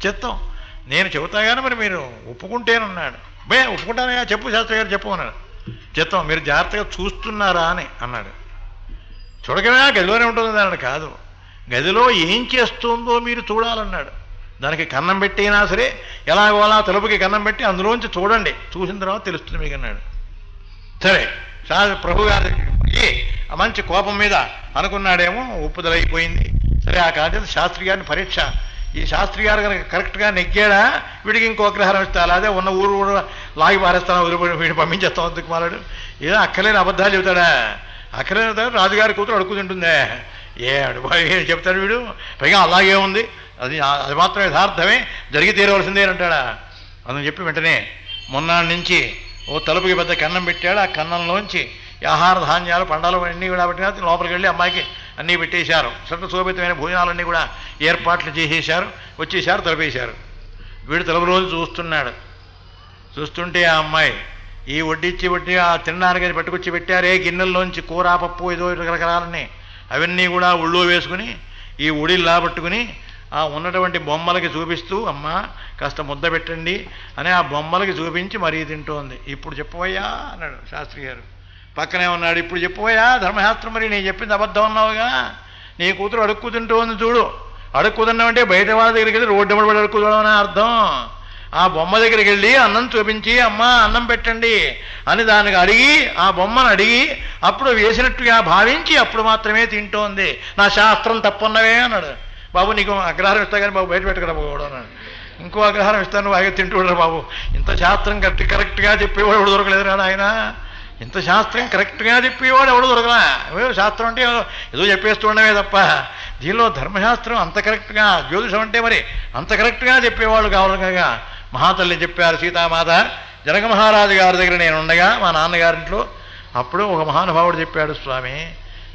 చిత్తం. నేను చెబుతా కానీ మరి మీరు ఒప్పుకుంటేనన్నాడు. ఒప్పుకుంటానయా, చెప్పు శాస్త్రి గారు చెప్పు అన్నాడు. చిత్తం, మీరు జాగ్రత్తగా చూస్తున్నారా అని అన్నాడు. చూడకమే గదిలోనే ఉంటుంది అన్నాడు. కాదు, గదిలో ఏం చేస్తుందో మీరు చూడాలన్నాడు. దానికి కన్నం పెట్టినా సరే ఎలాగో అలా తలుపుకి కన్నం పెట్టి అందులోంచి చూడండి, చూసిన తర్వాత తెలుస్తుంది మీకు అన్నాడు. సరే, ప్రభు గారి మంచి కోపం మీద అనుకున్నాడేమో, ఒప్పుదలైపోయింది. సరే, ఆ కాదు శాస్త్రి గారిని పరీక్ష. ఈ శాస్త్రి గారు కనుక కరెక్ట్గా నెగ్గాడా వీడికి ఇంకో గ్రహారం ఇస్తాను, అదే ఉన్న ఊరు లాగి పారేస్తాను, వదిలిపోయి వీడిని పంపించేస్తాం అందుకు మాలాడు. ఏదో అక్కలేని అబద్ధాలు చెబుతాడా? అక్కలేని రాజుగారి కూతురు అడుక్కుతుంటుందే, ఏం చెప్తాడు వీడు? పైగా అలాగే ఉంది, అది మాత్రం యథార్థమే, జరిగి తీరవలసిందేనంటాడా? అని చెప్పి వెంటనే మొన్నాటి నుంచి ఓ తలుపుకి పెద్ద కన్నం పెట్టాడు. ఆ కన్నంలోంచి ఆహార ధాన్యాలు పండాలు అన్నీ కూడా పెట్టినా లోపలికి వెళ్ళి అమ్మాయికి అన్నీ పెట్టేశారు. శోభితమైన భోజనాలన్నీ కూడా ఏర్పాట్లు చేసేశారు. వచ్చేసారు, తలుపేశారు. వీడు తలుపులోంచి చూస్తున్నాడు. చూస్తుంటే ఆ అమ్మాయి ఈ వడ్డీ ఆ తినడానికి పట్టుకొచ్చి పెట్టారే గిన్నెల్లోంచి కూర పప్పు ఏదో రకరకాలన్నీ అవన్నీ కూడా ఒళ్ళో వేసుకుని ఈ ఉడిల్లా పట్టుకుని ఆ ఉన్నటువంటి బొమ్మలకి చూపిస్తూ, అమ్మ కాస్త ముద్ద పెట్టండి అని ఆ బొమ్మలకి చూపించి మరీ తింటోంది. ఇప్పుడు చెప్పవయ్యా అన్నాడు శాస్త్రి గారు. పక్కనే ఉన్నాడు. ఇప్పుడు చెప్పవయ్యా ధర్మశాస్త్రం, మరి నేను చెప్పింది అబద్ధం అన్నావుగా, నీ కూతురు అడుక్కు తింటోంది చూడు. అడుక్కుతున్నామంటే బయట వాళ్ళ దగ్గరికి వెళ్ళి రోడ్డు పడి అడుక్కుదడం అని అర్థం. ఆ బొమ్మ దగ్గరికి వెళ్ళి అన్నం చూపించి, అమ్మ అన్నం పెట్టండి అని దానికి అడిగి, ఆ బొమ్మను అడిగి అప్పుడు వేసినట్టుగా భావించి అప్పుడు మాత్రమే తింటోంది. నా శాస్త్రం తప్పున్నవే అన్నాడు. బాబు నీకు అగ్రహారం ఇస్తా కానీ బాబు బయట పెట్టకరా బాబు అన్నాడు. ఇంకో అగ్రహారం ఇస్తాను, నువ్వు బాగా తింటూ బాబు. ఇంత శాస్త్రం కరెక్ట్గా చెప్పేవాడు ఎవడు దొరకలేదు రాడు ఆయన. ఇంత శాస్త్రం కరెక్ట్గా చెప్పేవాడు ఎవడు దొరకలా. శాస్త్రం అంటే ఏదో చెప్పేస్తూ ఉండమే తప్ప దీనిలో ధర్మశాస్త్రం అంత కరెక్ట్గా, జ్యోతిషం అంటే మరి అంత కరెక్ట్గా చెప్పేవాళ్ళు కావాలి కనుక మహాతల్లి చెప్పారు సీతామాత. జనక మహారాజు గారి దగ్గర నేను ఉండగా మా నాన్నగారింట్లో అప్పుడు ఒక మహానుభావుడు చెప్పాడు, స్వామి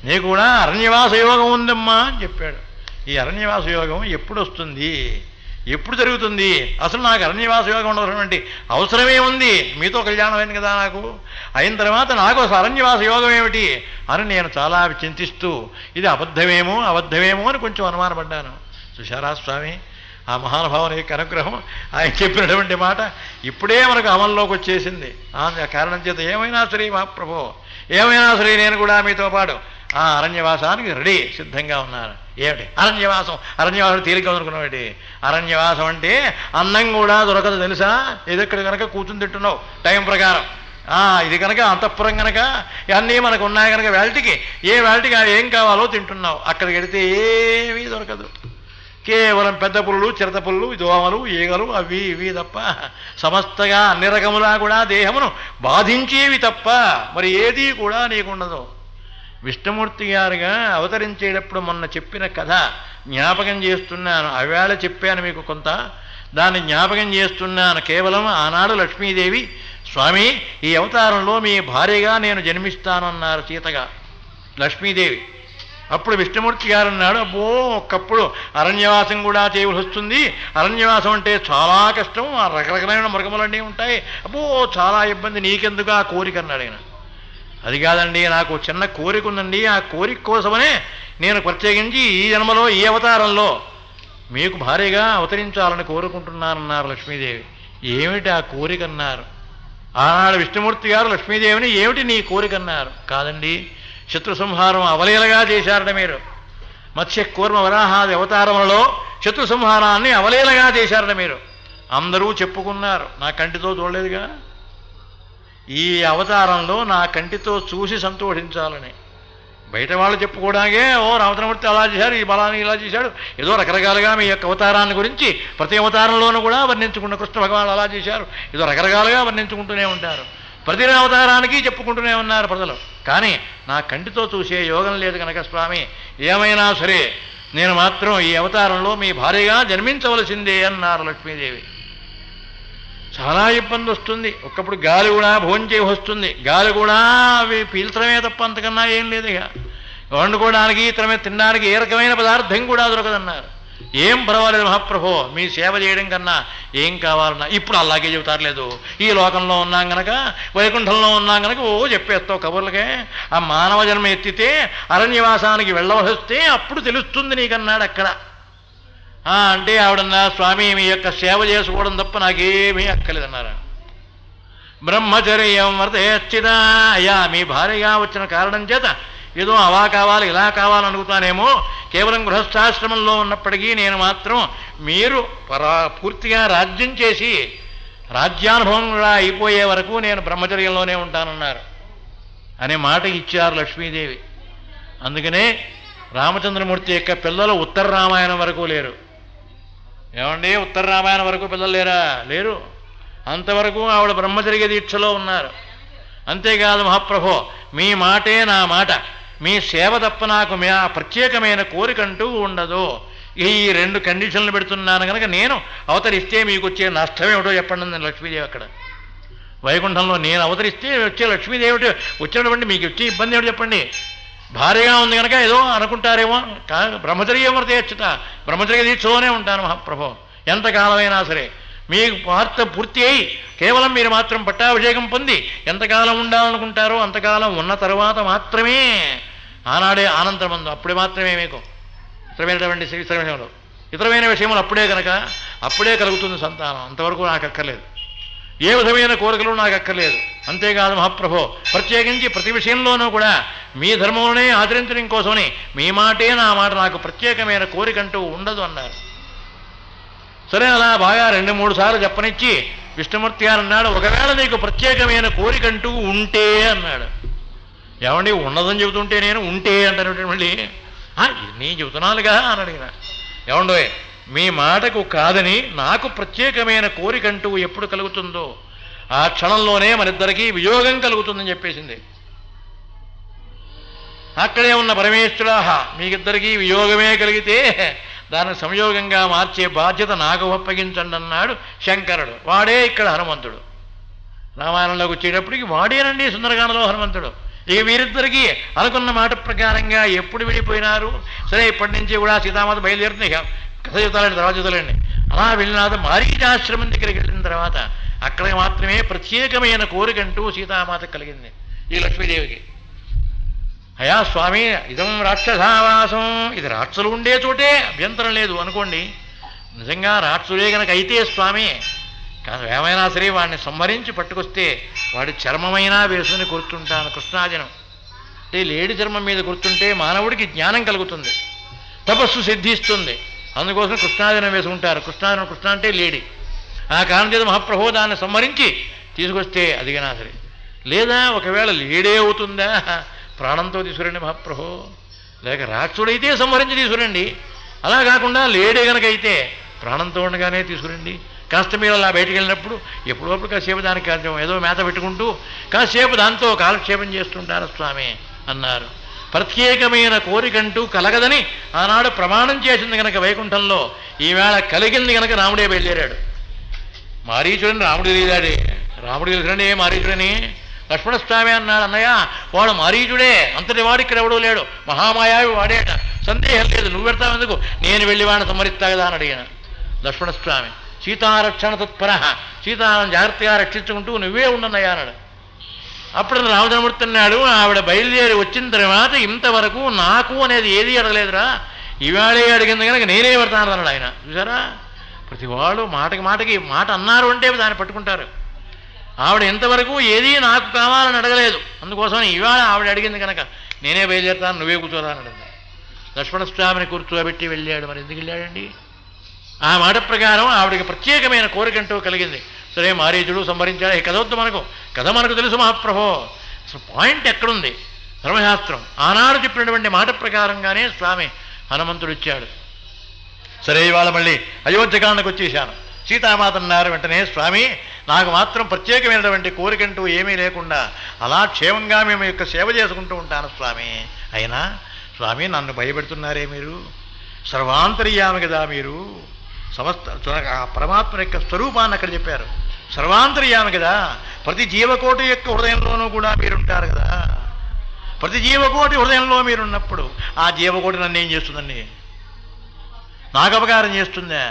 నీకు కూడా అరణ్యవాస యోగం ఉందమ్మా అని చెప్పాడు. ఈ అరణ్యవాస యోగం ఎప్పుడు వస్తుంది, ఎప్పుడు జరుగుతుంది? అసలు నాకు అరణ్యవాస యోగం ఉండవటువంటి అవసరమే ఉంది, మీతో కళ్యాణం అయింది కదా నాకు, అయిన తర్వాత నాకు అసలు అరణ్యవాస యోగం ఏమిటి అని నేను చాలా చింతిస్తూ ఇది అబద్ధమేమో అని కొంచెం అనుమానపడ్డాను. చూశారా స్వామి, ఆ మహానుభావుని యొక్క అనుగ్రహం, ఆయన చెప్పినటువంటి మాట ఇప్పుడే మనకు అమల్లోకి వచ్చేసింది. ఆ కారణం చేత ఏమైనా సరే మహాప్రభో, ఏమైనా సరే నేను కూడా మీతో పాటు ఆ అరణ్యవాసానికి రెడీ సిద్ధంగా ఉన్నాను. ఏమిటి అరణ్యవాసం తేలిక అనుకున్నావు? అరణ్యవాసం అంటే అన్నం కూడా దొరకదు తెలుసా. ఎదక్కడ కనుక కూర్చుని తింటున్నావు టైం ప్రకారం, ఇది కనుక అంతఃపురం కనుక అన్నీ మనకు ఉన్నాయి కనుక వేళటికి ఏ వేళటికి ఏం కావాలో తింటున్నావు. అక్కడికి వెళితే ఏమీ దొరకదు, కేవలం పెద్ద పుల్లు, చిరత పుల్లు, దోమలు, ఈగలు అవి ఇవి తప్ప సమస్తగా అన్ని రకములా కూడా దేహమును బాధించేవి తప్ప మరి ఏది కూడా నీకుండదు. విష్ణుమూర్తి గారుగా అవతరించేటప్పుడు మొన్న చెప్పిన కథ జ్ఞాపకం చేస్తున్నాను. అవేళ చెప్పాను మీకు కొంత, దాన్ని జ్ఞాపకం చేస్తున్నాను. కేవలం ఆనాడు లక్ష్మీదేవి, స్వామి ఈ అవతారంలో మీ భార్యగా నేను జన్మిస్తానన్నారు సీతగా లక్ష్మీదేవి. అప్పుడు విష్ణుమూర్తి గారు అన్నాడు, అబ్బో ఒక్కప్పుడు అరణ్యవాసం కూడా చేయవలసి వస్తుంది, అరణ్యవాసం అంటే చాలా కష్టం, ఆ రకరకాలైన మృగములన్నీ ఉంటాయి, అబ్బో చాలా ఇబ్బంది, నీకెందుకు ఆ కోరిక అన్నాడు ఆయన. అది కాదండి, నాకు చిన్న కోరిక ఉందండి, ఆ కోరిక కోసమనే నేను ప్రత్యేకించి ఈ జన్మలో ఈ అవతారంలో మీకు భార్యగా అవతరించాలని కోరుకుంటున్నానన్నారు లక్ష్మీదేవి. ఏమిటి ఆ కోరిక అన్నారు. ఆనాడు విష్ణుమూర్తి గారు లక్ష్మీదేవిని ఏమిటి నీ కోరిక అన్నారు. కాదండి, శత్రు సంహారం అవలీలగా చేశారట మీరు. మత్స్య కూర్మ వరాహాది అవతారములలో శత్రు సంహారాన్ని అవలీలగా చేశారట మీరు. అందరూ చెప్పుకున్నారు, నా కంటితో చూడలేదుగా, ఈ అవతారంలో నా కంటితో చూసి సంతోషించాలని. బయట వాళ్ళు చెప్పుకోవడానికే ఓ రామచంద్రమూర్తి అలా చేశారు, ఈ బలాన్ని ఇలా చేశాడు, ఏదో రకరకాలుగా మీ యొక్క అవతారాన్ని గురించి ప్రతి అవతారంలోనూ కూడా వర్ణించుకున్న కృష్ణ భగవానుడు అలా చేశారు, ఏదో రకరకాలుగా వర్ణించుకుంటూనే ఉంటారు. ప్రతి అవతారానికి చెప్పుకుంటూనే ఉన్నారు ప్రజలు. కానీ నా కంటితో చూసే యోగం లేదు కనుక స్వామి ఏమైనా సరే నేను మాత్రం ఈ అవతారంలో మీ భార్యగా జన్మించవలసిందే అన్నారు లక్ష్మీదేవి. చాలా ఇబ్బంది వస్తుంది, ఒక్కప్పుడు గాలి కూడా భోంచే వస్తుంది, గాలి కూడా అవి పీల్చడమే తప్ప అంతకన్నా ఏం లేదు. ఇక వండుకోవడానికి తినడానికి ఏ రకమైన పదార్థం కూడా దొరకదన్నారు. ఏం పర్వాలేదు మహాప్రభో, మీ సేవ చేయడం కన్నా ఏం కావాలన్నా ఇప్పుడు అలాగే చెబుతారులేదు. ఈ లోకంలో ఉన్నాం గనక, వైకుంఠంలో ఉన్నాం గనక ఓ చెప్పేస్తావు కబుర్లకే. ఆ మానవ జన్మ ఎత్తితే అరణ్యవాసానికి వెళ్ళవస్తే అప్పుడు తెలుస్తుంది నీకన్నాడు. అక్కడ అంటే ఆవిడన్నా, స్వామి మీ యొక్క సేవ చేసుకోవడం తప్ప నాకేమీ అక్కలేదన్నారు. బ్రహ్మచర్యం వర్తయచ్చిదా, అయ్యా మీ భార్యగా వచ్చిన కారణం చేత ఏదో అలా కావాలి ఇలా కావాలనుకుతానేమో, కేవలం గృహస్థాశ్రమంలో ఉన్నప్పటికీ నేను మాత్రం మీరు పూర్తిగా రాజ్యం చేసి రాజ్యానుభవం కూడా అయిపోయే వరకు నేను బ్రహ్మచర్యంలోనే ఉంటానన్నారు అనే మాట ఇచ్చారు లక్ష్మీదేవి. అందుకనే రామచంద్రమూర్తి యొక్క పిల్లలు ఉత్తర రామాయణం వరకు లేరు. ఏమండి, ఉత్తర రామాయణం వరకు పిల్లలు లేరా? లేరు. అంతవరకు ఆవిడ బ్రహ్మచర్య దీక్షలో ఉన్నారు. అంతేకాదు మహాప్రభో, మీ మాటే నా మాట, మీ సేవ తప్ప నాకు ప్రత్యేకమైన కోరికంటూ ఉండదు. ఈ 2 కండిషన్లు పెడుతున్నాను కనుక నేను అవతరిస్తే మీకు వచ్చే నష్టం ఏమిటో చెప్పండి నేను లక్ష్మీదేవి. అక్కడ వైకుంఠంలో నేను అవతరిస్తే వచ్చే లక్ష్మీదేవి వచ్చినటువంటి మీకు వచ్చే ఇబ్బంది ఏమిటో చెప్పండి. భార్యగా ఉంది కనుక ఏదో అనుకుంటారేమో, బ్రహ్మచర్యం వర్తయచ్యుత, బ్రహ్మచర్య దీక్షలోనే ఉంటాను మహాప్రభో ఎంతకాలమైనా సరే. మీకు వార్త పూర్తి అయి కేవలం మీరు మాత్రం పట్టాభిషేకం పొంది ఎంతకాలం ఉండాలనుకుంటారో అంతకాలం ఉన్న తర్వాత మాత్రమే ఆనాడే ఆనందమందు, అప్పుడే మాత్రమే మీకు ఇతరమైనటువంటి విషయంలో ఇతరమైన విషయములు అప్పుడే కనుక అప్పుడే కలుగుతుంది సంతానం. అంతవరకు నాకు అక్కర్లేదు, ఏ విధమైన కోరికలు నాకు అక్కర్లేదు. అంతేకాదు మహాప్రభో, ప్రత్యేకించి ప్రతి విషయంలోనూ కూడా మీ ధర్మంలోనే ఆచరించడం కోసమని మీ మాటే నా మాట, నాకు ప్రత్యేకమైన కోరికంటూ ఉండదు అన్నారు. సరే, అలా బాగా 2-3 సార్లు చెప్పనిచ్చి విష్ణుమూర్తి గారు అన్నాడు, ఒకవేళ నీకు ప్రత్యేకమైన కోరికంటూ ఉంటే అన్నాడు. ఏమండి, ఉన్నదని చెబుతుంటే నేను ఉంటే అంటాను మళ్ళీ, నేను చెబుతున్నానుగా అని అడిగిన. ఏమండో, మీ మాటకు కాదని నాకు ప్రత్యేకమైన కోరికంటూ ఎప్పుడు కలుగుతుందో ఆ క్షణంలోనే మనిద్దరికీ వియోగం కలుగుతుందని చెప్పేసింది. అక్కడే ఉన్న పరమేశ్వరా, మీకిద్దరికీ వియోగమే కలిగితే దాన్ని సంయోగంగా మార్చే బాధ్యత నాకు అప్పగించండి అన్నాడు శంకరుడు. వాడే ఇక్కడ హనుమంతుడు. రామాయణంలోకి వచ్చేటప్పటికి వాడేనండి సుందరకాండలో హనుమంతుడు. ఇక వీరిద్దరికీ అనుకున్న మాట ప్రకారంగా ఎప్పుడు విడిపోయినారు. సరే, ఇప్పటి నుంచి కూడా సీతామాత బయలుదేరుతుంది. కథ చెబుతాలండి, తర్వాత చెబుతాలండి. అలా వెళ్ళిన తర్వాత మారీచాశ్రమం దగ్గరికి వెళ్ళిన తర్వాత అక్కడ మాత్రమే ప్రత్యేకమైన కోరికంటూ సీతామాత కలిగింది ఈ లక్ష్మీదేవికి. అయా స్వామి, ఇదం రాక్షసావాసం, ఇది రాక్షసులు ఉండే చోటే, అభ్యంతరం లేదు అనుకోండి. నిజంగా రాక్షసులే కనుక అయితే స్వామి, కానీ ఏమైనా సరే వాడిని సంహరించి పట్టుకొస్తే వాడి చర్మమైనా వేసుకుని కూర్చుంటాను కృష్ణాజనం. అంటే లేడి చర్మం మీద కూర్చుంటే మానవుడికి జ్ఞానం కలుగుతుంది, తపస్సు సిద్ధిస్తుంది. అందుకోసం కృష్ణాజనం వేసుకుంటారు. కృష్ణ అంటే లేడి. ఆ కారణం చేత మహాప్రభు దాన్ని సంహరించి తీసుకొస్తే అదిగినా సరే. లేదా ఒకవేళ లేడే అవుతుందా, ప్రాణంతో తీసుకురండి మహాప్రభు. లేక రాక్షసుడైతే సంహరించి తీసుకురండి. అలా కాకుండా లేడే కనుక అయితే ప్రాణంతో ఉండగానే తీసుకురండి. కాస్త మీరు అలా బయటికి వెళ్ళినప్పుడు ఎప్పుడప్పుడు కాసేపు దానికి ఏదో మేత పెట్టుకుంటూ కాసేపు దాంతో కాలక్షేపం చేస్తుంటారు స్వామి అన్నారు. ప్రత్యేకమైన కోరికంటూ కలగదని ఆనాడు ప్రమాణం చేసింది కనుక వైకుంఠంలో ఈవేళ కలిగింది కనుక రాముడే బయలుదేరాడు. మారీచుడని రాముడు తెలియదాడే. రాముడు తెలిసినండి ఏ మారీచుడని. లక్ష్మణస్వామి అన్నాడు, అన్నయ్య వాడు మారీచుడే, అంతటి వాడు ఇక్కడ ఎవడూ లేడు, మహామాయావి వాడేట, సందేహం లేదు. నువ్వు పెడతావు ఎందుకు, నేను వెళ్ళి వాడిని సంహరిస్తా కదా అని అడిగిన లక్ష్మణస్వామి. సీతారక్షణ తత్పర, సీతాను జాగ్రత్తగా రక్షించుకుంటూ నువ్వే ఉండన్నయ్యా అన్నాడు. అప్పుడు రామచంద్రమూర్తి అన్నాడు, ఆవిడ బయలుదేరి వచ్చిన తర్వాత ఇంతవరకు నాకు అనేది ఏది అడగలేదురా, ఇవాళే అడిగింది కనుక నేనే పెడతాను అన్నాడు ఆయన. చూసారా, ప్రతి వాళ్ళు మాటకి మాట అన్నారు అంటే దాన్ని పట్టుకుంటారు. ఆవిడ ఇంతవరకు ఏదీ నాకు కావాలని అడగలేదు, అందుకోసం ఇవాళ ఆవిడ అడిగింది కనుక నేనే బయలుదేరుతాను, నువ్వే కూర్చోరా అని అడిగింది. లక్ష్మణస్వామిని కూర్చోబెట్టి వెళ్ళాడు. మరి ఎందుకు వెళ్ళాడండి? ఆ మాట ప్రకారం ఆవిడకి ప్రత్యేకమైన కోరికంటూ కలిగింది. సరే, మారీచుడు సంహరించాడు. ఈ కథ వద్దు మనకు, కథ మనకు తెలుసు మహాప్రభో. అసలు పాయింట్ ఎక్కడుంది? ధర్మశాస్త్రం ఆనాడు చెప్పినటువంటి మాట ప్రకారంగానే స్వామి హనుమంతుడు ఇచ్చాడు. సరే, ఇవాళ మళ్ళీ అయోధ్యకాండకు వచ్చేసాను. సీతామాత అన్నారు వెంటనే, స్వామి నాకు మాత్రం ప్రత్యేకమైనటువంటి కోరికంటూ ఏమీ లేకుండా అలా క్షేమంగా మేము యొక్క సేవ చేసుకుంటూ ఉంటాను స్వామి. అయినా స్వామి నన్ను భయపెడుతున్నారే మీరు, సర్వాంతర్యామి కదా మీరు, సమస్త పరమాత్మ యొక్క స్వరూపాన్ని అక్కడ చెప్పారు. సర్వాంతర్యామి కదా, ప్రతి జీవకోటి యొక్క హృదయంలోనూ కూడా మీరుంటారు కదా. ప్రతి జీవకోటి హృదయంలో మీరున్నప్పుడు ఆ జీవకోటి నన్ను ఏం చేస్తుందండి? నాకు అపకారం చేస్తుందా?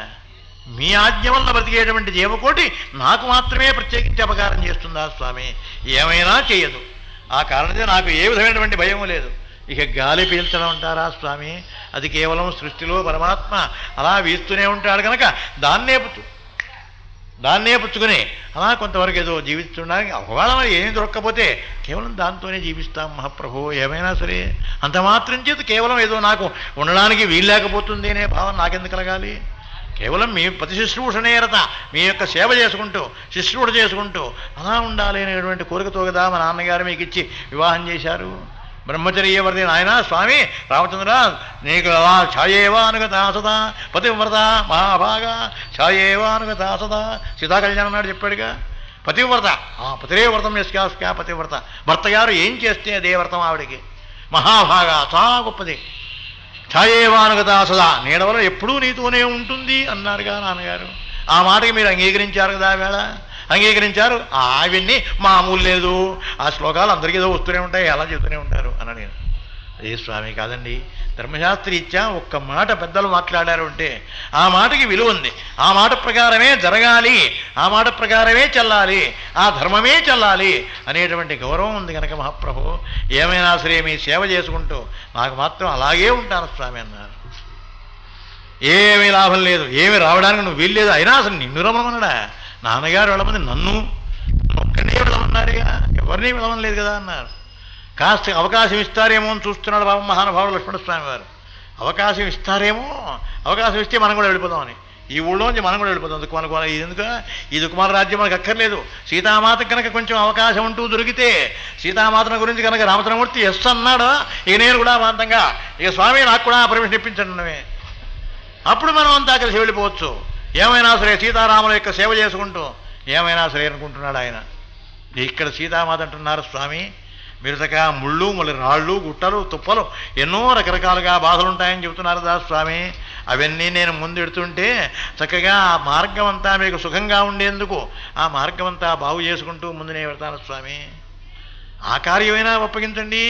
మీ ఆజ్ఞ వల్ల బ్రతికేటువంటి జీవకోటి నాకు మాత్రమే ప్రత్యేకించి అపకారం చేస్తుందా స్వామి? ఏమైనా చేయదు. ఆ కారణంగా నాకు ఏ విధమైనటువంటి భయం లేదు. ఇక గాలి పీల్చడం అంటారా స్వామి? అది కేవలం సృష్టిలో పరమాత్మ అలా వీస్తూనే ఉంటాడు కనుక దాన్నే పుచ్చుకుని అలా కొంతవరకు ఏదో జీవిస్తుండడానికి ఒకవేళ మరి ఏమీ దొరక్కపోతే కేవలం దాంతోనే జీవిస్తాం మహాప్రభు. ఏమైనా సరే అంత మాత్రం చేత కేవలం ఏదో నాకు ఉండడానికి వీల్లేకపోతుంది అనే భావం నాకెందుకు కలగాలి? కేవలం మీ ప్రతి శుశ్రూషణే రత, మీ యొక్క సేవ చేసుకుంటూ శుశ్రూష చేసుకుంటూ అలా ఉండాలి అనేటువంటి కోరికతో కదా మా నాన్నగారు మీకు ఇచ్చి వివాహం చేశారు. బ్రహ్మచర్యవర్తి ఆయన స్వామి రామచంద్ర నీకు అలా ఛాయేవా అనుగత సదా పతివ్రత మహాభాగ ఛాయేవా అనుగత సదా సీతా కళ్యాణం నాడు చెప్పాడుగా. పతివ్రత పతిరే వ్రతం చేసుకా పతివ్రత, భర్త గారు ఏం చేస్తే అదే వ్రతం ఆవిడికి. మహాభాగ చాలా గొప్పది. ఛాయేవానుగత సదా నీడవల ఎప్పుడూ నీతోనే ఉంటుంది అన్నారుగా నాన్నగారు. ఆ మాటకి మీరు అంగీకరించారు కదా. వేళ అంగీకరించారు. అవన్నీ మామూలు లేదు, ఆ శ్లోకాలు అందరికీ ఏదో వస్తూనే ఉంటాయి, అలా చెబుతూనే ఉంటారు అన్న నేను. అదే స్వామి కాదండి, ధర్మశాస్త్రి ఇచ్చా ఒక్క మాట పెద్దలు మాట్లాడారు అంటే ఆ మాటకి విలువ ఉంది. ఆ మాట ప్రకారమే జరగాలి, ఆ మాట ప్రకారమే చెల్లాలి, ఆ ధర్మమే చెల్లాలి అనేటువంటి గౌరవం ఉంది కనుక మహాప్రభు ఏమైనా సరే మీ సేవ చేసుకుంటూ నాకు మాత్రం అలాగే ఉంటాను స్వామి అన్నారు. ఏమీ లాభం లేదు, ఏమి రావడానికి నువ్వు వీల్లేదు. అయినా అసలు నిన్ను రమ్మన్నాడా నాన్నగారు? వెళ్ళమంది నన్ను ఒక్కనే వెళ్ళమన్నారుగా, ఎవరినీ వెళ్ళమనలేదు కదా అన్నారు. కాస్త అవకాశం ఇస్తారేమో అని చూస్తున్నాడు బాబు మహానుభావుడు లక్ష్మణస్వామి వారు. అవకాశం ఇస్తారేమో, అవకాశం ఇస్తే మనం కూడా వెళ్ళిపోదామని. ఈ ఊళ్ళోంచి మనం కూడా వెళ్ళిపోతాం. దుకుమాల ఇది ఎందుకు, ఈ దుకుమాల రాజ్యం మనకు అక్కర్లేదు. సీతామాత కనుక కొంచెం అవకాశం ఉంటూ దొరికితే, సీతామాతను గురించి కనుక రామచంద్రమూర్తి ఎస్ అన్నాడు, ఇక నేను కూడా అమాంతంగా ఇక స్వామి నాకు కూడా పర్మిషన్ ఇప్పించండి, అప్పుడు మనం అంతా కలిసి వెళ్ళిపోవచ్చు. ఏమైనా సరే సీతారాముల యొక్క సేవ చేసుకుంటూ ఏమైనా సరే అనుకుంటున్నాడు ఆయన. ఇక్కడ సీతామాత అంటున్నారు స్వామి మీరు చక్కగా ముళ్ళు మళ్ళీ రాళ్ళు గుట్టలు తుప్పలు ఎన్నో రకరకాలుగా బాధలు ఉంటాయని చెబుతున్నారు కదా స్వామి. అవన్నీ నేను ముందెడుతుంటే చక్కగా ఆ మార్గం అంతా మీకు సుఖంగా ఉండేందుకు ఆ మార్గం అంతా బాగు చేసుకుంటూ ముందునే వెళ్తాను స్వామి. ఆ కార్యమైనా ఒప్పగించండి,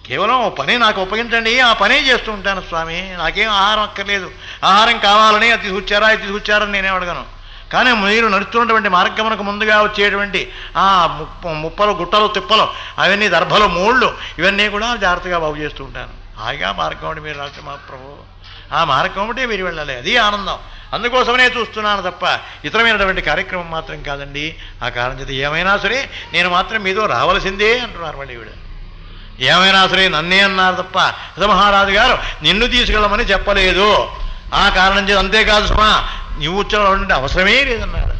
కేవలం పని నాకు ఒప్పగించండి, ఆ పనే చేస్తూ ఉంటాను స్వామి. నాకేం ఆహారం అక్కర్లేదు, ఆహారం కావాలని అది తీసుకొచ్చారా ఇది తీసుకొచ్చారని నేనే అడగను. కానీ మీరు నడుస్తున్నటువంటి మార్గమునకు ముందుగా వచ్చేటువంటి ఆ ముప్పలు గుట్టలు తిప్పలు అవన్నీ దర్భలు మూళ్ళు ఇవన్నీ కూడా జాగ్రత్తగా బాగు చేస్తూ ఉంటాను. హాయిగా మార్గం ఒకటి మీరు రాష్ట్ర మహాప్రభు, ఆ మార్గం ఒకటే మీరు వెళ్ళాలి, అది ఆనందం. అందుకోసమనే చూస్తున్నాను తప్ప ఇతరమైనటువంటి కార్యక్రమం మాత్రం కాదండి. ఆ కారణం చేత ఏమైనా సరే నేను మాత్రం మీతో రావలసిందే అంటున్నారు మళ్ళీ ఈవిడ. ఏమైనా సరే నన్నే అన్నారు తప్ప మహారాజు గారు నిన్ను తీసుకెళ్ళమని చెప్పలేదు. ఆ కారణం చేత అంతేకాదు సుమా నువ్వు వచ్చే అవసరమే లేదన్నాడు.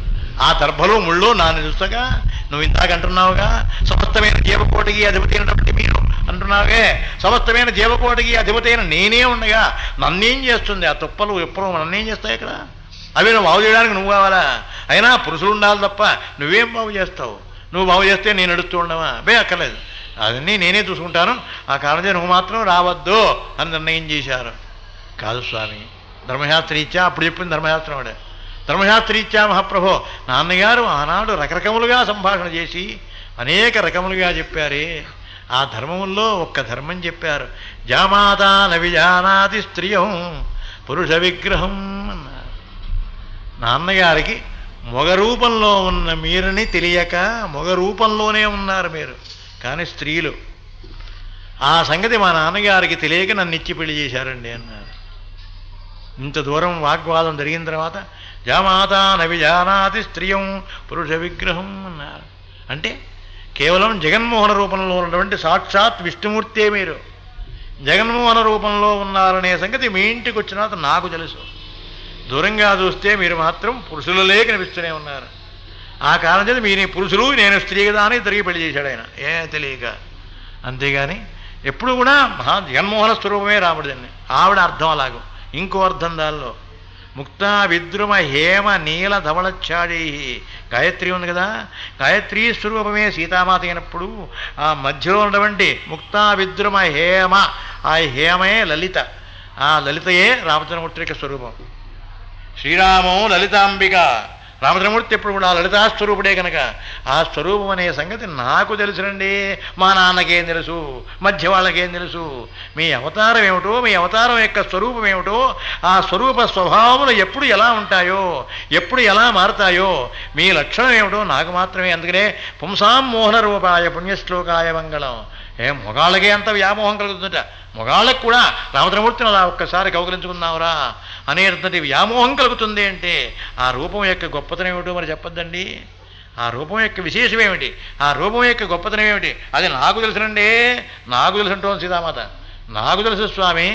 ఆ దర్భలు ముళ్ళు నాన్న చూస్తాగా నువ్వు ఇందాక అంటున్నావుగా సమస్తమైన జీవకోటికి అధిపతి అయినటువంటి మీరు అంటున్నావే, సమస్తమైన జీవకోటికి అధిపతి అయిన నేనే ఉండగా నన్నేం చేస్తుంది ఆ తుప్పలు ఎప్పుడు నన్నేం చేస్తాయి ఇక్కడ? అవి నువ్వు బాగు చేయడానికి నువ్వు కావాలా? అయినా పురుషులు ఉండాలి తప్ప నువ్వేం బాగు చేస్తావు? నువ్వు బాగు చేస్తే నేను నడుస్తూ ఉండవా? అక్కర్లేదు, అవన్నీ నేనే చూసుకుంటాను. ఆ కారణం నువ్వు మాత్రం రావద్దు అని నిర్ణయం చేశారు. కాదు స్వామి, ధర్మశాస్త్రీత్యా అప్పుడు చెప్పింది ధర్మశాస్త్రం వాడే. ధర్మశాస్త్రీత్యా మహాప్రభో నాన్నగారు ఆనాడు రకరకములుగా సంభాషణ చేసి అనేక రకములుగా చెప్పారే. ఆ ధర్మముల్లో ఒక్క ధర్మం చెప్పారు, జామాత నవిజానాతి స్త్రియం పురుష విగ్రహం అన్నారు. నాన్నగారికి మొగ రూపంలో ఉన్న మీరుని తెలియక మొగ రూపంలోనే ఉన్నారు మీరు, కానీ స్త్రీలు. ఆ సంగతి మా నాన్నగారికి తెలియక నన్ను ఇచ్చి పెళ్లి చేశారండి అన్నారు. ఇంత దూరం వాగ్వాదం జరిగిన తర్వాత జామాత నవిజానాతి స్త్రియం పురుష విగ్రహం అన్నారు. అంటే కేవలం జగన్మోహన రూపంలో ఉన్నటువంటి సాక్షాత్ విష్ణుమూర్తే మీరు జగన్మోహన రూపంలో ఉన్నారనే సంగతి మీ ఇంటికి వచ్చిన తర్వాత నాకు తెలుసు. దూరంగా చూస్తే మీరు మాత్రం పురుషులలే కనిపిస్తూనే ఉన్నారు. ఆ కారణం చేత మీరు పురుషులు నేను స్త్రీ కదా అని తిరిగి పెళ్లి చేశాడు ఆయన, తెలియక. అంతేగాని ఎప్పుడు కూడా జగన్మోహన స్వరూపమే రాముడిదండి. ఆవిడ అర్థం అలాగో, ఇంకో అర్థం దానిలో ముక్తా విద్రుమ హేమ నీల ధవళఛాడీ గాయత్రి ఉంది కదా, గాయత్రీ స్వరూపమే సీతామాత అయినప్పుడు ఆ మధ్యలో ఉన్నటువంటి ముక్తా విద్రుమ హేమ, ఆ హేమే లలిత, ఆ లలితయే రామచంద్రమూర్తి యొక్క స్వరూపం. శ్రీరామం లలితాంబిక, రామచంద్రమూర్తి ఎప్పుడు కూడా లలితాస్వరూపుడే కనుక ఆ స్వరూపం అనే సంగతి నాకు తెలుసునండి. మా నాన్నకేం తెలుసు, మధ్య వాళ్ళకేం తెలుసు? మీ అవతారం ఏమిటో, మీ అవతారం యొక్క స్వరూపం ఏమిటో, ఆ స్వరూప స్వభావములు ఎప్పుడు ఎలా ఉంటాయో, ఎప్పుడు ఎలా మారుతాయో, మీ లక్షణం ఏమిటో నాకు మాత్రమే. అందుకనే పుంసాం మోహన రూపాయ పుణ్యశ్లోకాయ మంగళం, మొగాళ్ళకే అంత వ్యామోహం కలుగుతుందట, మొగాళ్ళకు కూడా రామచంద్రమూర్తిని అలా ఒక్కసారి కౌగిలించుకుందాంరా అనేటువంటి వ్యామోహం కలుగుతుంది అంటే ఆ రూపం యొక్క గొప్పతనం ఏమిటో మరి చెప్పొద్దండి. ఆ రూపం యొక్క విశేషం ఏమిటి, ఆ రూపం యొక్క గొప్పతనం ఏమిటి, అది నాకు తెలుసునండి. నాకు తెలుసుంటాం సీతామాత, నాకు తెలుసు స్వామి,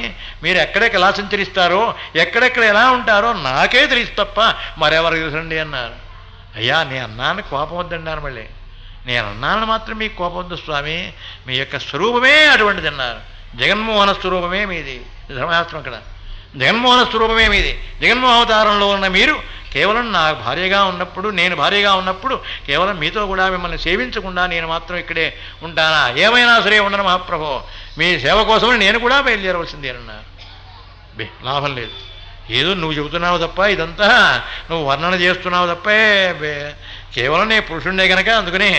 మీరు ఎక్కడెక్కడ ఎలా సంచరిస్తారో ఎక్కడెక్కడ ఎలా ఉంటారో నాకే తెలుసు తప్ప మరెవరికి తెలుసండి అన్నారు. అయ్యా నేను అన్నాను కోపం వద్దన్నారు. మళ్ళీ నేను అన్నాను మాత్రం మీకు కోపం వద్దు స్వామి, మీ యొక్క స్వరూపమే అటువంటిది అన్నారు. జగన్మోహన స్వరూపమే మీది, ధర్మశాస్త్రం అక్కడ జగన్మోహన స్వరూపమే మీది. జగన్మోహవతారంలో ఉన్న మీరు కేవలం నా భార్యగా ఉన్నప్పుడు, నేను భార్యగా ఉన్నప్పుడు కేవలం మీతో కూడా మిమ్మల్ని సేవించకుండా నేను మాత్రం ఇక్కడే ఉంటానా? ఏమైనా సరే ఉండను మహాప్రభో, మీ సేవ కోసమని నేను కూడా బయలుదేరవలసింది అన్నారు. లాభం లేదు, ఏదో నువ్వు చెబుతున్నావు తప్ప, ఇదంతా నువ్వు వర్ణన చేస్తున్నావు తప్పే, కేవలం నేను పురుషుండే కనుక అందుకని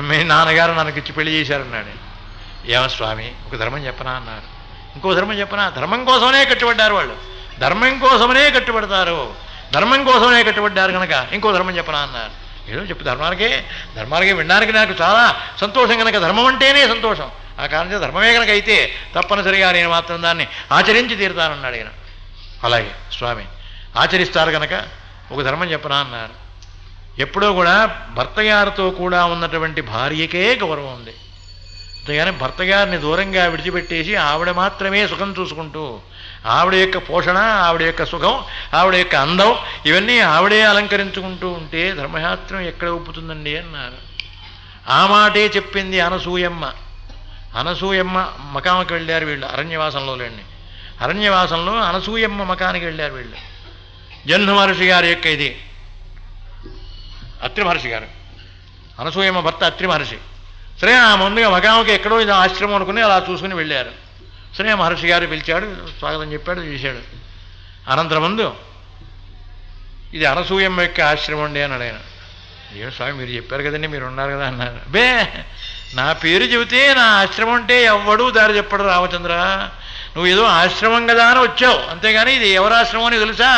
మీ నాన్నగారు నాకు ఇచ్చి పెళ్లి చేశారన్నాడు. ఏమో స్వామి ఒక ధర్మం చెప్పనా అన్నారు. ఇంకో ధర్మం చెప్పనా? ధర్మం కోసమనే కట్టుబడ్డారు వాళ్ళు, ధర్మం కోసమనే కట్టుబడతారు, ధర్మం కోసమనే కట్టుబడ్డారు కనుక ఇంకో ధర్మం చెప్పనా అన్నారు. ఏదో చెప్పు, ధర్మానికే వినడానికి నాకు చాలా సంతోషం కనుక, ధర్మం అంటేనే సంతోషం. ఆ కారణంగా ధర్మమే కనుక అయితే తప్పనిసరిగా నేను మాత్రం దాన్ని ఆచరించి తీరుతానన్నాడు ఆయన. అలాగే స్వామి ఆచరిస్తారు కనుక ఒక ధర్మం చెప్పనా అన్నారు. ఎప్పుడో కూడా భర్త గారితో కూడా ఉన్నటువంటి భార్యకే గౌరవం ఉంది, అంతేగాని భర్త గారిని దూరంగా విడిచిపెట్టేసి ఆవిడ మాత్రమే సుఖం చూసుకుంటూ, ఆవిడ యొక్క పోషణ, ఆవిడ యొక్క సుఖం, ఆవిడ యొక్క అందం ఇవన్నీ ఆవిడే అలంకరించుకుంటూ ఉంటే ధర్మశాస్త్రం ఎక్కడ ఒప్పుతుందండి అన్నారు. ఆ మాటే చెప్పింది అనసూయమ్మ. అనసూయమ్మ మకానికి వెళ్ళారు వీళ్ళు, అరణ్యవాసంలోలేండి. అరణ్యవాసంలో అనసూయమ్మ మకానికి వెళ్ళారు వీళ్ళు. జన్మ మహర్షి గారి యొక్క ఇది అత్రి మహర్షి గారు, అనసూయమ్మ భర్త అత్రి మహర్షి. సరే ఆ ముందుగా మకామకి ఎక్కడో ఇది ఆశ్రమం అనుకుని అలా చూసుకుని వెళ్ళారు. సరే మహర్షి గారు పిలిచాడు, స్వాగతం చెప్పాడు, చూశాడు. అనంతరం ముందు ఇది అనసూయమ్మ యొక్క ఆశ్రమం అండి అన్నాడు ఆయన. ఏ స్వామి మీరు చెప్పారు కదండి, మీరు ఉన్నారు కదా అన్నారు. బే నా పేరు చెబితే నా ఆశ్రమం అంటే ఎవ్వడూ దారి చెప్పడు రామచంద్ర, నువ్వు ఏదో ఆశ్రమం కదా అని వచ్చావు, అంతేగాని ఇది ఎవరు ఆశ్రమం అని తెలుసా,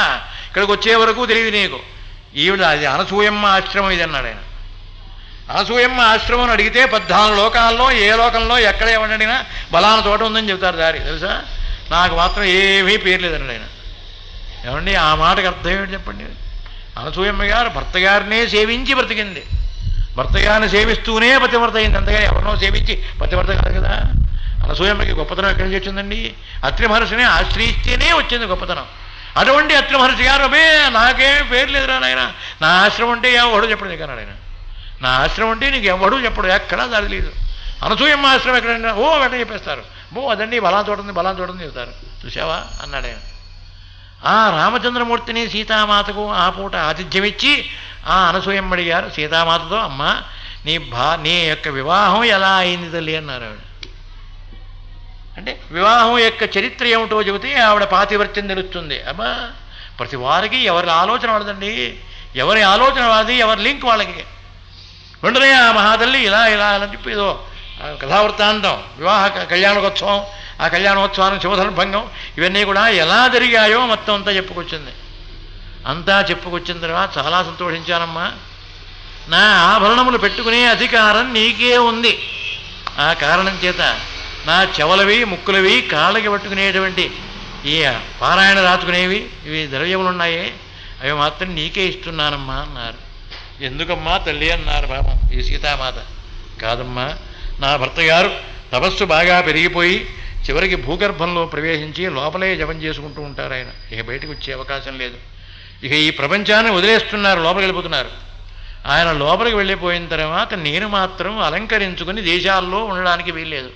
ఇక్కడికి వచ్చే వరకు తెలియదు నీకు. ఈవిడ అది అనసూయమ్మ ఆశ్రమం ఇది అన్నాడు ఆయన. అనసూయమ్మ ఆశ్రమం అడిగితే 14 లోకాల్లో ఏ లోకంలో ఎక్కడ ఏమడినా బలాన తోట ఉందని చెబుతారు దారి, తెలుసా. నాకు మాత్రం ఏమీ పేరు లేదండి ఆయన. ఏమండి ఆ మాటకు అర్థం ఏమిటి చెప్పండి. అనసూయమ్మ గారు భర్త గారినే సేవించి బ్రతికింది, భర్త గారిని సేవిస్తూనే పతివ్రత అయింది, అంతగా ఎవరినో సేవించి పతివ్రత కాదు కదా. అనసూయమ్మకి గొప్పతనం ఎక్కడి నుంచి వచ్చిందండి? అత్రి మహర్షిని ఆశ్రయిస్తేనే వచ్చింది గొప్పతనం. అటువంటి అత్రి మహర్షి గారు అబ్బే నాకేమీ పేరు లేదురా నాయన, నా ఆశ్రమం అంటే ఎవడో చెప్పడు నీకు అన్నాడు ఆయన. నా ఆశ్రమం అంటే నీకు ఎవడూ చెప్పడు, ఎక్కడా దారి లేదు. అనసూయమ్మ ఆశ్రమం ఎక్కడైనా ఓ వెంట చెప్పేస్తారు, అదండి బలా చూడండి చెబుతారు, చూసావా అన్నాడు ఆయన. ఆ రామచంద్రమూర్తిని సీతామాతకు ఆ పూట ఆతిథ్యం ఇచ్చి ఆ అనసూయమ్మ అడిగారు సీతామాతతో, అమ్మ నీ యొక్క వివాహం ఎలా అయింది తల్లి అన్నారు ఆవిడ. అంటే వివాహం యొక్క చరిత్ర ఏమిటో చెబితే ఆవిడ పాతివ్రత్యం తెలుస్తుంది. అబ్బా ప్రతి వారికి ఎవరి ఆలోచన వాళ్ళదండి, ఎవరి ఆలోచన వాళ్ళది, ఎవరి లింక్ వాళ్ళకి. వెంటనే ఆ మహాతల్లి ఇలా అని చెప్పి ఏదో కథావృత్తాంతం, వివాహ కళ్యాణోత్సవం, ఆ కళ్యాణోత్సవానికి శుభసంభంగం ఇవన్నీ కూడా ఎలా జరిగాయో మొత్తం అంతా చెప్పుకొచ్చింది. అంతా చెప్పుకొచ్చిన తర్వాత చాలా సంతోషించానమ్మా, నా ఆభరణములు పెట్టుకునే అధికారం నీకే ఉంది, ఆ కారణం చేత నా చెవలవి ముక్కులవి కాళ్ళకి పట్టుకునేటువంటి ఈ పారాయణ రాచుకునేవి ఇవి ద్రవ్యములు ఉన్నాయే అవి మాత్రం నీకే ఇస్తున్నానమ్మా అన్నారు. ఎందుకమ్మా తల్లి అన్నారు పాపం ఈ సీతామాత. కాదమ్మా నా భర్త గారు తపస్సు బాగా పెరిగిపోయి చివరికి భూగర్భంలో ప్రవేశించి లోపలే జపం చేసుకుంటూ ఉంటారు ఆయన, ఇక బయటకు వచ్చే అవకాశం లేదు, ఇక ఈ ప్రపంచాన్ని వదిలేస్తున్నారు, లోపలికి వెళ్ళిపోతున్నారు. ఆయన లోపలికి వెళ్ళిపోయిన తర్వాత నేను మాత్రం అలంకరించుకుని దేశాల్లో ఉండడానికి వీల్లేదు,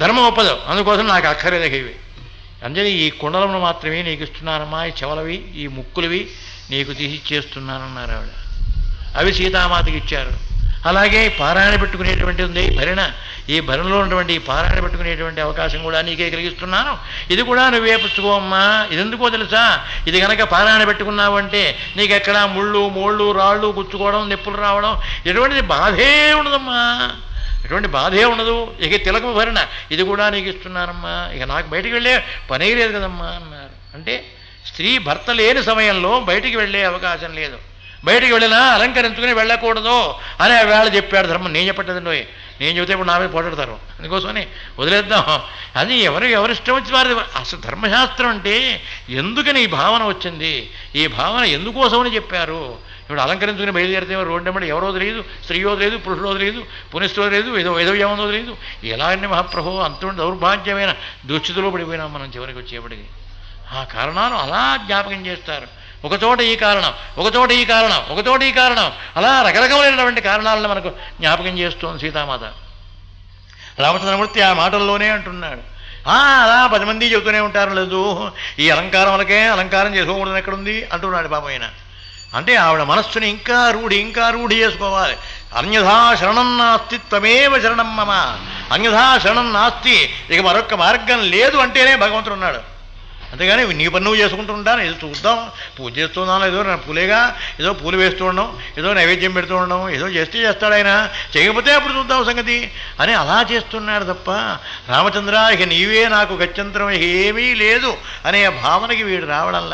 ధర్మం ఒప్పదు, అందుకోసం నాకు అక్కర్లేదు ఇవి. అందుకని ఈ కుండలను మాత్రమే నీకు ఇస్తున్నానమ్మా, ఈ చెవలవి ఈ ముక్కులవి నీకు తీసి ఇచ్చేస్తున్నానన్నారు ఆవిడ. అవి సీతామాతకి ఇచ్చారు. అలాగే పారాయణ పెట్టుకునేటువంటి ఉంది భరణ, ఈ భరణలో ఉన్నటువంటి ఈ పారాయణ పెట్టుకునేటువంటి అవకాశం కూడా నీకే కలిగిస్తున్నాను, ఇది కూడా నువ్వే పుచ్చుకోమ్మా. ఇది ఎందుకో తెలుసా, ఇది కనుక పారాయణ పెట్టుకున్నావు అంటే నీకు ఎక్కడ ముళ్ళు మోళ్ళు రాళ్ళు గుచ్చుకోవడం నొప్పులు రావడం ఎటువంటి బాధే ఉండదమ్మా, ఎటువంటి బాధే ఉండదు. ఇక తిలకం భరణ ఇది కూడా నీకు ఇస్తున్నానమ్మా, ఇక నాకు బయటికి వెళ్ళే పనే లేదు కదమ్మా అన్నారు. అంటే స్త్రీ భర్త లేని సమయంలో బయటికి వెళ్ళే అవకాశం లేదు, బయటికి వెళ్ళినా అలంకరించుకుని వెళ్ళకూడదు అనే వేళ చెప్పాడు ధర్మం. నేను చెప్పట్టదండి, నేను చెబితే ఇప్పుడు నా మీద పోటాడతారు, అందుకోసమని వదిలేద్దాం. అది ఎవరిష్టం వచ్చి వారి. అసలు ధర్మశాస్త్రం అంటే ఎందుకని ఈ భావన వచ్చింది, ఈ భావన ఎందుకోసమని చెప్పారు. ఇప్పుడు అలంకరించుకుని బయలుదేరితే రోడ్డు వెంబడి ఎవరో తెలియదు, స్త్రీయో తెలియదు, పురుషులో తెలియదు, పునిస్తో తెలియదు, ఏదో ఏమో తెలియదు. ఎలాగంటే మహాప్రభు అంత దౌర్భాగ్యమైన దుస్థితిలో పడిపోయినాం మనం చివరికి వచ్చేప్పటికి. ఆ కారణాలు అలా జ్ఞాపకం చేస్తారు. ఒకచోట ఈ కారణం, ఒకచోట ఈ కారణం, ఒకచోట ఈ కారణం, అలా రకరకమైనటువంటి కారణాలను మనకు జ్ఞాపకం చేస్తోంది సీతామాత. రామచంద్రమూర్తి ఆ మాటల్లోనే అంటున్నాడు. అలా 10 మంది చెబుతూనే ఉంటారు, లేదు ఈ అలంకారములకే అలంకారం చేసుకోకూడదు ఎక్కడుంది అంటున్నాడు పాపం ఆయన. అంటే ఆవిడ మనస్సుని ఇంకా రూఢి చేసుకోవాలి. అన్యథా శరణం నాస్తి త్వమేవ శరణం మమ, అన్యథా శరణం నాస్తి, ఇక మరొక మార్గం లేదు అంటేనే భగవంతుడు ఉన్నాడు. అంతేగాని నీ పని నువ్వు చేసుకుంటూ ఉంటాను, ఏదో చూద్దాం పూజ చేస్తున్నాను, ఏదో నా పూలేగా ఏదో పూలు వేస్తూ ఉండడం, ఏదో నైవేద్యం పెడుతూ ఉండడం, ఏదో చేస్తాడు ఆయన, చేయకపోతే అప్పుడు చూద్దాం సంగతి అని అలా చేస్తున్నాడు తప్ప రామచంద్ర ఇక నీవే నాకు గత్యంతరం ఏమీ లేదు అనే భావనకి వీడు రావడం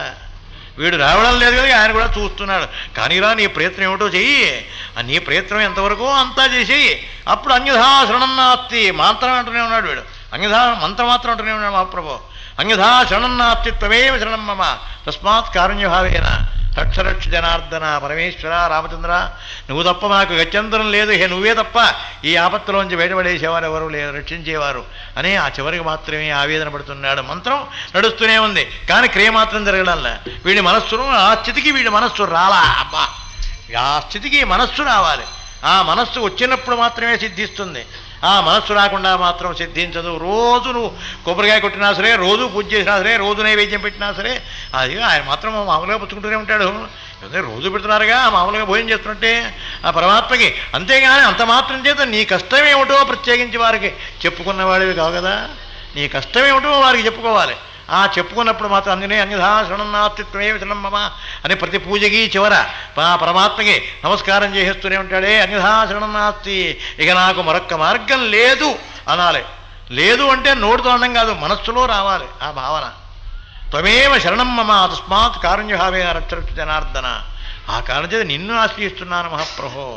లేదు కదా. ఆయన కూడా చూస్తున్నాడు. కానీరా నీ ప్రయత్నం ఏమిటో చెయ్యి, నీ ప్రయత్నం ఎంతవరకు అంతా చేసేయి, అప్పుడు అన్యథా శరణం నాస్తి మంత్రం అంటూనే ఉన్నాడు వీడు. అన్యథా మంత్రం మాత్రం అంటూనే ఉన్నాడు మహాప్రభు. అన్యథా శరణం నాస్తి త్వమేవ శరణం మమ తస్మాత్ కారుణ్యభావేన రక్షరక్ష జనార్దన. పరమేశ్వర రామచంద్ర నువ్వు తప్ప నాకు గత్యంతరం లేదు, నువ్వే తప్ప ఈ ఆపత్తులోంచి బయటపడేసేవారు ఎవరు లేరు, రక్షించేవారు అని ఆ చివరికి మాత్రమే ఆవేదన పడుతున్నాడు. మంత్రం నడుస్తూనే ఉంది కానీ క్రియ మాత్రం జరగడంలా. వీడి మనస్సును ఆ స్థితికి వీడి మనస్సు రాలా. అబ్బా ఆ స్థితికి మనస్సు రావాలి. ఆ మనస్సు వచ్చినప్పుడు మాత్రమే సిద్ధిస్తుంది. ఆ మనస్సు రాకుండా మాత్రం సిద్ధించదు. రోజు నువ్వు కొబ్బరికాయ కొట్టినా సరే, రోజు పూజ చేసినా సరే, రోజు నైవేద్యం పెట్టినా సరే, అది ఆయన మాత్రం మామూలుగా పుచ్చుకుంటూనే ఉంటాడు. రోజు పెడుతున్నారుగా మామూలుగా భోజనం చేస్తున్నట్టే ఆ పరమాత్మకి. అంతేగాని అంత మాత్రం చేత నీ కష్టమేమిటో ప్రత్యేకించి వారికి చెప్పుకున్నవాడివి కావు కదా. నీ కష్టమేమిటో వారికి చెప్పుకోవాలి. ఆ చెప్పుకున్నప్పుడు మాత్రం అందుకనే అన్యథా శరణం నాస్తి త్వమేవ శరణం మమ అని ప్రతి పూజకి చివర పరమాత్మకి నమస్కారం చేసేస్తూనే ఉంటాడే. అన్యథా శరణం నాస్తి, ఇక నాకు మరొక్క మార్గం లేదు అనాలి. లేదు అంటే నోటితో అనడం కాదు, మనస్సులో రావాలి ఆ భావన. త్వమేవ శరణం మమ తస్మాత్ కారుణ్యభావేన రక్షరక్ష జనార్దన. ఆ కారణం చేత నిన్ను ఆశ్రయిస్తున్నాను మహాప్రభో.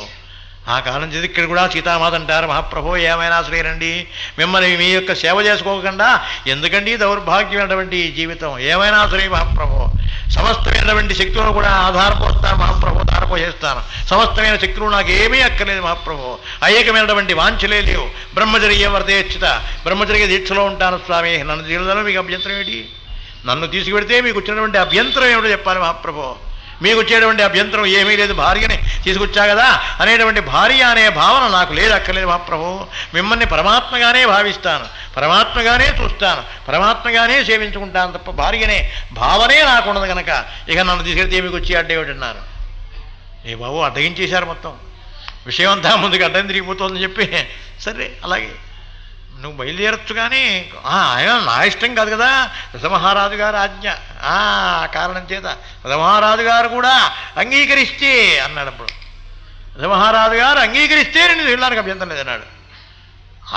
ఆ కారణం చేసి ఇక్కడ కూడా సీతామాత అంటారు, మహాప్రభో ఏమైనా శ్రీరండి, మిమ్మల్ని మీ యొక్క సేవ చేసుకోకుండా ఎందుకండి దౌర్భాగ్యమైనటువంటి జీవితం, ఏమైనా శ్రీ మహాప్రభో. సమస్తమైనటువంటి శక్తులను కూడా ఆధారపోస్తాను మహాప్రభో, ఆధారపోసేస్తాను. సమస్తమైన శక్తులు నాకు ఏమీ అక్కర్లేదు మహాప్రభో. అనేకమైనటువంటి వాంఛలే లేవు. బ్రహ్మచర్య వర్తేచ్యుత, బ్రహ్మచర్య దీక్షలో ఉంటాను స్వామి. నన్ను తీరుదలో మీకు అభ్యంతరం ఏంటి? నన్ను తీసుకువెడితే మీకు వచ్చినటువంటి అభ్యంతరం ఏమిటో చెప్పాలి మహాప్రభో. మీకు వచ్చేటువంటి అభ్యంతరం ఏమీ లేదు, భార్యని తీసుకొచ్చా కదా అనేటువంటి భార్య అనే భావన నాకు లేదు, అక్కర్లేదు మహాప్రభు. మిమ్మల్ని పరమాత్మగానే భావిస్తాను, పరమాత్మగానే చూస్తాను, పరమాత్మగానే సేవించుకుంటాను తప్ప భార్యనే భావనే నాకున్నది కనుక ఇక నన్ను తీసుకెళ్తే మీకు వచ్చి అడ్డేమిటన్నారు. ఏ బాబు అడ్డగించేశారు మొత్తం విషయం అంతా. ముందుకు అడ్డం తిరిగిపోతుందని చెప్పి సరే అలాగే నువ్వు బయలుదేరచ్చు కానీ ఆయన నా ఇష్టం కాదు కదా, దశమహారాజు గారు ఆజ్ఞ. ఆ కారణం చేత దశమహారాజు గారు కూడా అంగీకరిస్తే అన్నాడు. అప్పుడు దశమహారాజు గారు అంగీకరిస్తే నేను వెళ్ళడానికి అభ్యంతరం లేదన్నాడు.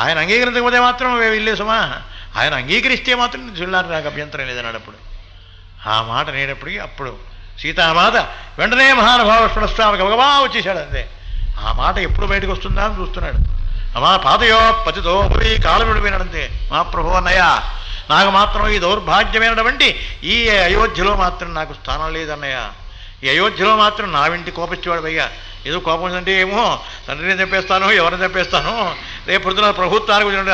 ఆయన అంగీకరించకపోతే మాత్రం వెళ్ళేసుమా, ఆయన అంగీకరిస్తే మాత్రం నేను వెళ్ళడానికి నాకు అభ్యంతరం లేదన్నాడు. అప్పుడు ఆ మాట నేనప్పటికీ అప్పుడు సీతామాత వెంటనే మహానుభావ స్వామి గబగబా వచ్చేసాడు. అంతే ఆ మాట ఎప్పుడు బయటకు వస్తుందా అని చూస్తున్నాడు. అమ్మా పాతయో పతితో పోయి కాలం విడిపోయినాడంతే. మహాప్రభు అన్నయ్య నాకు మాత్రం ఈ దౌర్భాగ్యమైనటువంటి ఈ అయోధ్యలో మాత్రం నాకు స్థానం లేదన్నయ్య. ఈ అయోధ్యలో మాత్రం నా వెంటి కోపించేవాడు పైగా. ఏదో కోపం అంటే ఏమో తండ్రిని చంపేస్తాను, ఎవరిని చంపేస్తాను, రేపు పొద్దున ప్రభుత్వానికి వచ్చినట్టు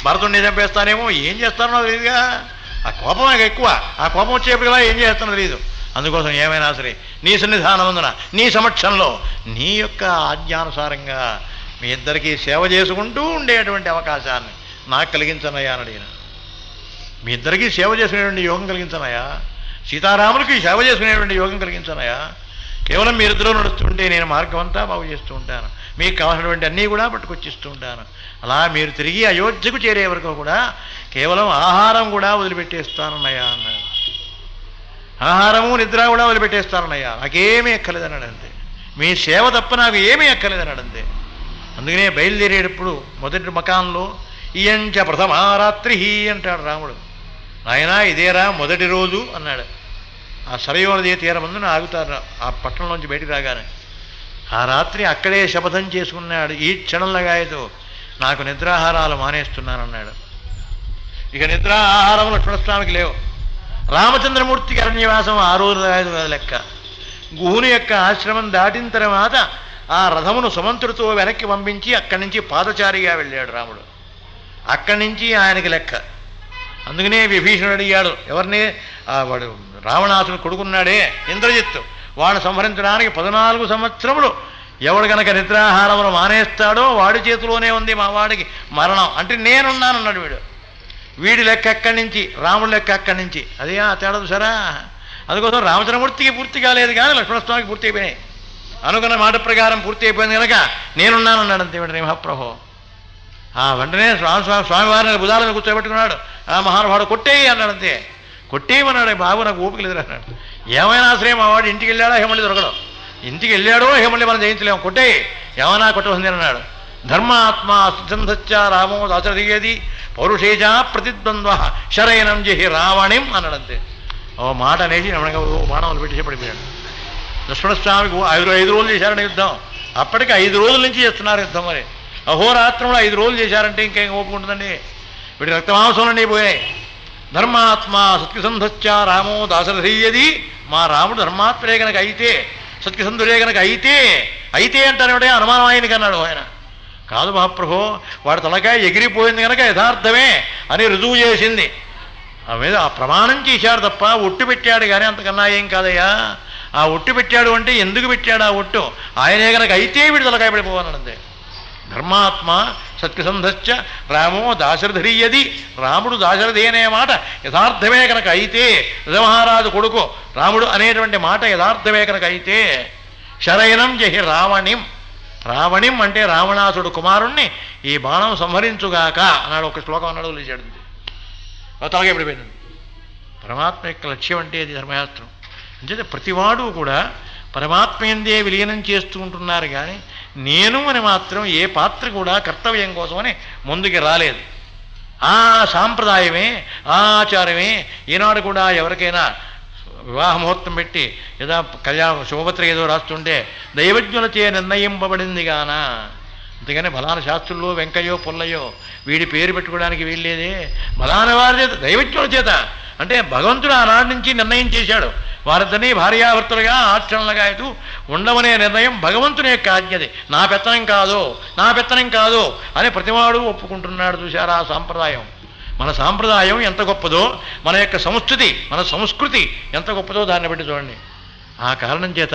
భరతుడిని చంపేస్తానేమో, ఏం చేస్తానో తెలియదుగా. ఆ కోపం నాకు ఎక్కువ. ఆ కోపం వచ్చేప్పటికలా ఏం చేస్తానో తెలియదు. అందుకోసం ఏమైనా సరే నీ సన్నిధానమందున నీ సమక్షంలో నీ యొక్క ఆజ్ఞానుసారంగా మీ ఇద్దరికీ సేవ చేసుకుంటూ ఉండేటువంటి అవకాశాన్ని నాకు కలిగించనయ్యా అని అడిగిన. మీ ఇద్దరికీ సేవ చేసుకునేటువంటి యోగం కలిగించనయ్యా, సీతారాములకి సేవ చేసుకునేటువంటి యోగం కలిగించనయ్యా. కేవలం మీరిద్దరూ నడుస్తుంటే నేను మార్గం అంతా బాగు చేస్తూ ఉంటాను, మీకు కావాల్సినటువంటి అన్నీ కూడా పట్టుకొచ్చిస్తూ ఉంటాను. అలా మీరు తిరిగి అయోధ్యకు చేరే వరకు కూడా కేవలం ఆహారం కూడా వదిలిపెట్టేస్తానన్నయ్యా అన్నాడు. ఆహారము నిద్ర కూడా వదిలిపెట్టేస్తానన్నయ్యా, నాకేమీ ఎక్కలేదన్నాడు. అంతే మీ సేవ తప్ప నాకు ఏమీ ఎక్కలేదన్నాడు. అంతే అందుకనే బయలుదేరేటప్పుడు మొదటి మకాంలో ఇయంచ ప్రథమారాత్రి అంటాడు రాముడు. ఆయన ఇదేరా మొదటి రోజు అన్నాడు. ఆ సరయూ నదీ తీరమందున ఆగుతారు ఆ పట్టణంలోంచి బయటికి రాగానే. ఆ రాత్రి అక్కడే శపథం చేసుకున్నాడు, ఈ క్షణంలాగాయతో నాకు నిద్రాహారాలు మానేస్తున్నానన్నాడు. ఇక నిద్రాహారం లక్ష్మణస్వామికి లేవు. రామచంద్రమూర్తికి అరణ్యవాసం 6 రోజులు 5 రోజుల లెక్క. గుహుని యొక్క ఆశ్రమం దాటిన తర్వాత ఆ రథమును సుమంతుడితో వెనక్కి పంపించి అక్కడి నుంచి పాదచారిగా వెళ్ళాడు రాముడు. అక్కడి నుంచి ఆయనకి లెక్క. అందుకనే విభీషణుడు అడిగాడు ఎవరిని, వాడు రావణాసుడు కొడుకున్నాడే ఇంద్రజిత్తు, వాడు సంహరించడానికి 14 సంవత్సరములు ఎవడు కనుక నిద్రాహారములు మానేస్తాడో వాడి చేతిలోనే ఉంది మా వాడికి మరణం అంటే నేనున్నానన్నాడు. వీడి లెక్క అక్కడి నుంచి, రాముడి లెక్క అక్కడి నుంచి. అదే ఆ తేడా చూసారా. అందుకోసం రామచంద్రమూర్తికి పూర్తి కాలేదు కానీ లక్ష్మణస్వామికి పూర్తి అయిపోయినాయి. అనుకున్న మాట ప్రకారం పూర్తి అయిపోయింది కనుక నేనున్నానన్నాడు. అంతే వెంటనే మహాప్రభు వెంటనే స్వామివారిని బుధాలను కూర్చోబెట్టుకున్నాడు. ఆ మహానుభావుడు కొట్టేయి అన్నాడు. అంతే కొట్టేయమన్నాడు. బాబు నాకు ఓపిక లేదు అన్నాడు. ఏమైనా సరే మా వాడు ఇంటికి వెళ్ళాడో హేమల్లి దొరకడం, ఇంటికి వెళ్ళాడో హేమల్లి మనం జయించలేము, కొట్టేయి ఏమైనా కొట్టవలసింది అన్నాడు. ధర్మాత్మ సుచంధచ్చ రామో దాచరీయది పౌరుషేజ ప్రతిద్వంద్వ శరైనం జహి రావణిం అన్నాడు. అంతే ఓ మాట అనేసి బాణాలు పెట్టి పడిపోయాడు. లక్ష్మణస్వామికి 5 రోజులు చేశారంటే యుద్ధం. అప్పటికి 5 రోజుల నుంచి చేస్తున్నారు యుద్ధం. మరి అహోరాత్రంలో 5 రోజులు చేశారంటే ఇంకేం ఓపుకుంటుందండి. వీడి రక్తమాంసంలోనే పోయాయి. ధర్మాత్మ సత్యసంధచ్చ రామో దాశరథీయది, మా రాముడు ధర్మాత్మలే కనుక అయితే, సత్యసంధులే కనుక అయితే అంటానే అనుమానం ఆయనకి అన్నాడు. ఆయన కాదు మహాప్రభు, వాడి తలకాయ ఎగిరిపోయింది కనుక యథార్థమే అని రుజువు చేసింది. ఆ మీద ఆ ప్రమాణం చేశాడు తప్ప ఒట్టు పెట్టాడు కానీ అంతకన్నా ఏం కాదయ్యా. ఆ ఒట్టు పెట్టాడు అంటే ఎందుకు పెట్టాడు ఆ ఒట్టు, ఆయనే కనుక అయితే వీడి తలకాయ పడిపోవాలంతే. ధర్మాత్మ సత్యసంధశ్చ రామో దాశరథీయది, రాముడు దాశరథి అనే మాట యథార్థమే కనుక అయితే, రజమహారాజు కొడుకు రాముడు అనేటువంటి మాట యథార్థమే కనుక అయితే, శరైనం జహి రావణిం, రావణిం అంటే రావణాసుడు కుమారుణ్ణి ఈ బాణం సంహరించుగాక అన్నాడు. ఒక శ్లోకం అన్నాడు, లేచాడు. తలగా పడిపోయింది. పరమాత్మ యొక్క లక్ష్యం అంటే అది ధర్మశాస్త్రం. అంటే ప్రతివాడు కూడా పరమాత్మ ఎందే విలీనం చేస్తూ ఉంటున్నారు కానీ నేను అని మాత్రం ఏ పాత్ర కూడా కర్తవ్యం కోసమని ముందుకు రాలేదు. ఆ సాంప్రదాయమే ఆ ఆచారమే ఈనాడు కూడా ఎవరికైనా వివాహ ముహూర్తం పెట్టి ఏదో కళ్యాణ శుభపత్రిక ఏదో రాస్తుంటే దైవజ్ఞులచే నిర్ణయింపబడింది గానా, అంతేగాని బలాన శాస్త్రుల్లో వెంకయ్యో పుల్లయ్యో వీడి పేరు పెట్టుకోవడానికి వీల్లేదే. బలాన వారి చేత దైవజ్ఞుల చేత అంటే భగవంతుడు ఆనాటి నుంచి నిర్ణయం చేశాడు. వారిద్దరినీ భార్యాభర్తలుగా ఆచరణలుగా ఎటు ఉండవనే నిర్ణయం భగవంతుని యొక్క ఆజ్ఞది. నా పెత్తనం కాదు అని ప్రతివాడు ఒప్పుకుంటున్నాడు. చూశారా ఆ సాంప్రదాయం. మన సాంప్రదాయం ఎంత గొప్పదో, మన యొక్క సంస్కృతి మన సంస్కృతి ఎంత గొప్పదో దాన్ని బట్టి చూడండి. ఆ కారణం చేత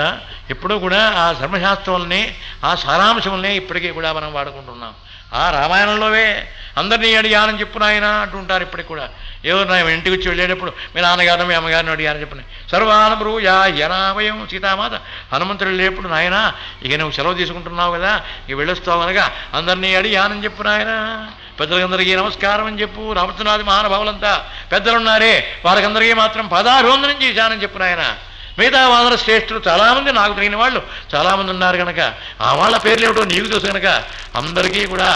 ఎప్పుడూ కూడా ఆ ధర్మశాస్త్రాలని ఆ సారాంశములనే ఇప్పటికీ కూడా మనం వాడుకుంటున్నాం. ఆ రామాయణంలోవే అందరినీ అడిగానని చెప్పు నాయన అంటుంటారు ఇప్పటికి కూడా. ఎవరు నా ఇంటికి వచ్చి వెళ్ళేటప్పుడు మీ నాన్నగారిని మీ అమ్మగారిని అడిగానని చెప్పిన సర్వానబ్రూ యనాభయం సీతామాత హనుమంతుడు లేపుడు నాయన ఇక నువ్వు సెలవు తీసుకుంటున్నావు కదా, ఇక వెళ్ళొస్తావు కనుక అందరినీ అడిగానని చెప్పు నాయన, పెద్దలందరికీ నమస్కారం అని చెప్పు. రామచంద్రాది మహానుభావులంతా పెద్దలున్నారే వారికందరికీ మాత్రం పదాభివందనం చేశానని చెప్పు నాయన. మిగతా వానర శ్రేష్ఠులు చాలామంది నాకు తగిన వాళ్ళు చాలామంది ఉన్నారు కనుక ఆ వాళ్ళ పేర్లు ఏమిటో నీకు తెలుసు కనుక అందరికీ కూడా